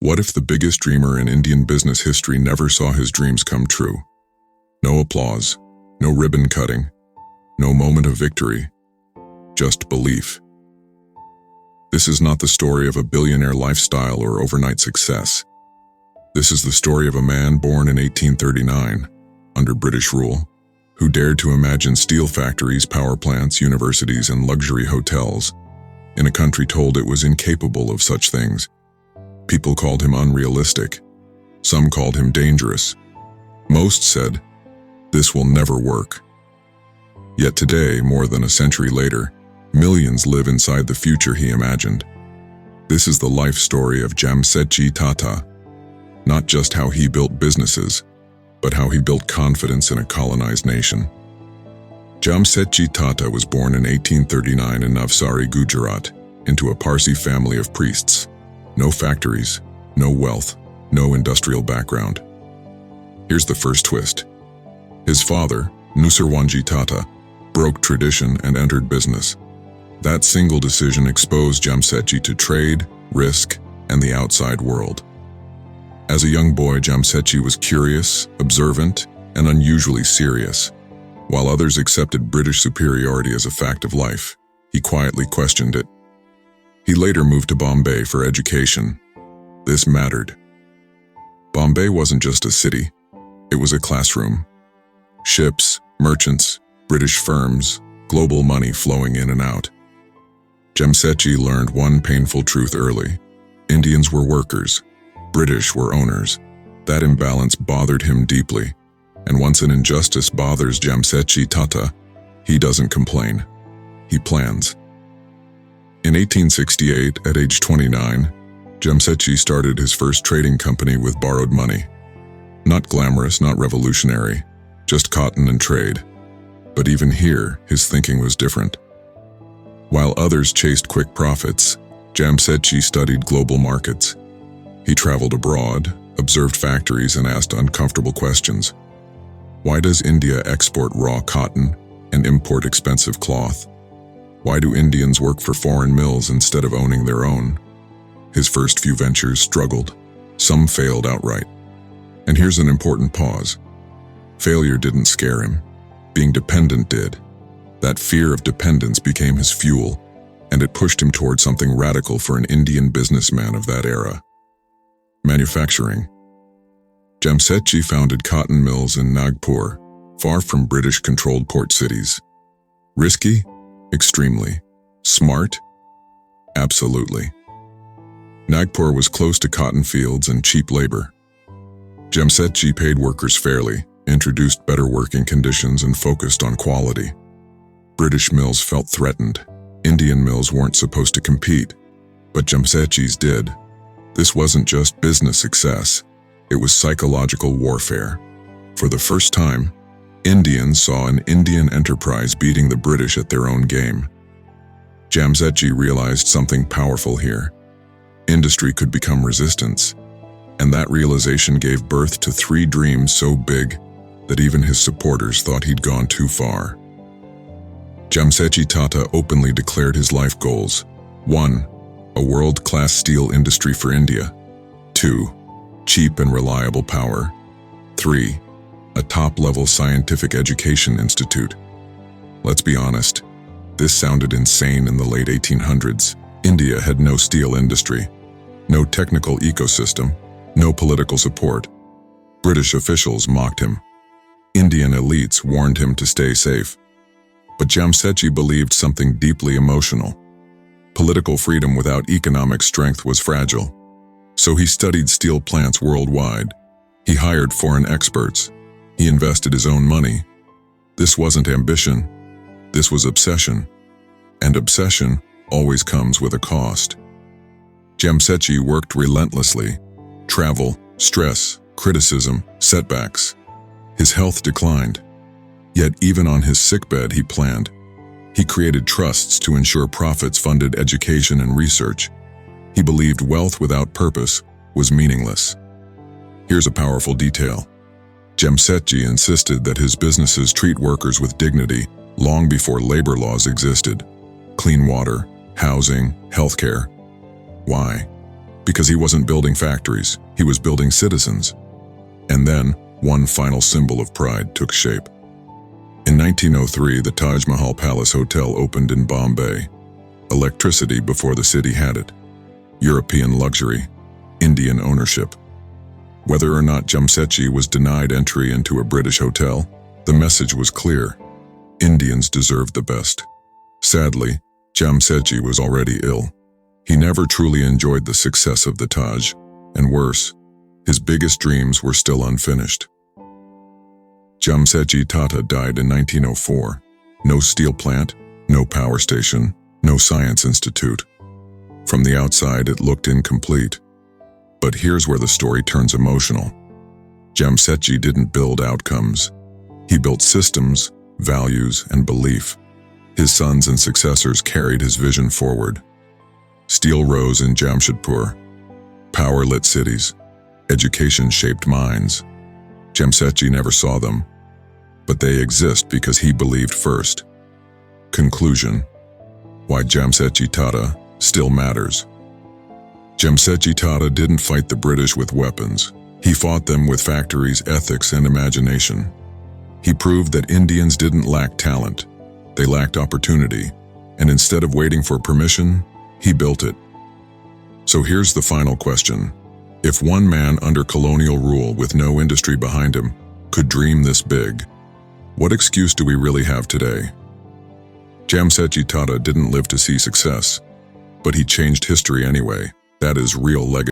What if the biggest dreamer in Indian business history never saw his dreams come true? No applause, no ribbon cutting, no moment of victory, just belief. This is not the story of a billionaire lifestyle or overnight success. This is the story of a man born in 1839, under British rule, who dared to imagine steel factories, power plants, universities, and luxury hotels in a country told it was incapable of such things. People called him unrealistic. Some called him dangerous. Most said, "This will never work." Yet today, more than a century later, millions live inside the future he imagined. This is the life story of Jamshed Tata, not just how he built businesses, but how he built confidence in a colonized nation. Jamshed Tata was born in 1839 in Navsari, Gujarat, into a Parsi family of priests. No factories, no wealth, no industrial background. Here's the first twist. His father, Nusarwanji Tata, broke tradition and entered business. That single decision exposed Jamshed to trade, risk, and the outside world. As a young boy, Jamshed was curious, observant, and unusually serious. While others accepted British superiority as a fact of life, he quietly questioned it. He later moved to Bombay for education. This mattered. Bombay wasn't just a city, it was a classroom. Ships, merchants, British firms, global money flowing in and out. Jamshed learned one painful truth early. Indians were workers, British were owners. That imbalance bothered him deeply, and once an injustice bothers Jamshed Tata, he doesn't complain. He plans. In 1868, at age 29, Jamshed started his first trading company with borrowed money. Not glamorous, not revolutionary, just cotton and trade. But even here, his thinking was different. While others chased quick profits, Jamshed studied global markets. He traveled abroad, observed factories, and asked uncomfortable questions. Why does India export raw cotton and import expensive cloth? Why do Indians work for foreign mills instead of owning their own? His first few ventures struggled. Some failed outright. And here's an important pause. Failure didn't scare him. Being dependent did. That fear of dependence became his fuel, and it pushed him toward something radical for an Indian businessman of that era. Manufacturing. Jamshed founded cotton mills in Nagpur, far from British-controlled port cities. Risky? Extremely. Smart? Absolutely. Nagpur was close to cotton fields and cheap labor. Jamshed paid workers fairly, introduced better working conditions, and focused on quality. British mills felt threatened. Indian mills weren't supposed to compete, but Jamsed's did. This wasn't just business success, it was psychological warfare. For the first time, Indians saw an Indian enterprise beating the British at their own game. Jamshed realized something powerful here. Industry could become resistance, and that realization gave birth to 3 dreams so big that even his supporters thought he'd gone too far. Jamshed Tata openly declared his life goals. 1. A world-class steel industry for India. 2. Cheap and reliable power. 3. A top-level scientific education institute. Let's be honest, this sounded insane in the late 1800s. India had no steel industry, no technical ecosystem, no political support. British officials mocked him. Indian elites warned him to stay safe. But Jamshed believed something deeply emotional. Political freedom without economic strength was fragile. So he studied steel plants worldwide. He hired foreign experts. He invested his own money. This wasn't ambition. This was obsession. And obsession always comes with a cost. Jamshed worked relentlessly. Travel, stress, criticism, setbacks. His health declined. Yet even on his sickbed he planned. He created trusts to ensure profits funded education and research. He believed wealth without purpose was meaningless. Here's a powerful detail. Jamshed insisted that his businesses treat workers with dignity long before labor laws existed. Clean water, housing, healthcare. Why? Because he wasn't building factories, he was building citizens. And then, one final symbol of pride took shape. In 1903, the Taj Mahal Palace Hotel opened in Bombay. Electricity before the city had it. European luxury, Indian ownership. Whether or not Jamshed was denied entry into a British hotel, the message was clear. Indians deserved the best. Sadly, Jamshed was already ill. He never truly enjoyed the success of the Taj, and worse, his biggest dreams were still unfinished. Jamshed Tata died in 1904. No steel plant, no power station, no science institute. From the outside, it looked incomplete. But here's where the story turns emotional. Jamshed didn't build outcomes. He built systems, values, and belief. His sons and successors carried his vision forward. Steel rose in Jamshedpur. Power lit cities. Education shaped minds. Jamshed never saw them, but they exist because he believed first. Conclusion: why Jamshed Tata still matters. Jamshed Tata didn't fight the British with weapons. He fought them with factories, ethics, and imagination. He proved that Indians didn't lack talent. They lacked opportunity, and instead of waiting for permission, he built it. So here's the final question. If one man under colonial rule with no industry behind him could dream this big, what excuse do we really have today? Jamshed Tata didn't live to see success, but he changed history anyway. That is real legacy.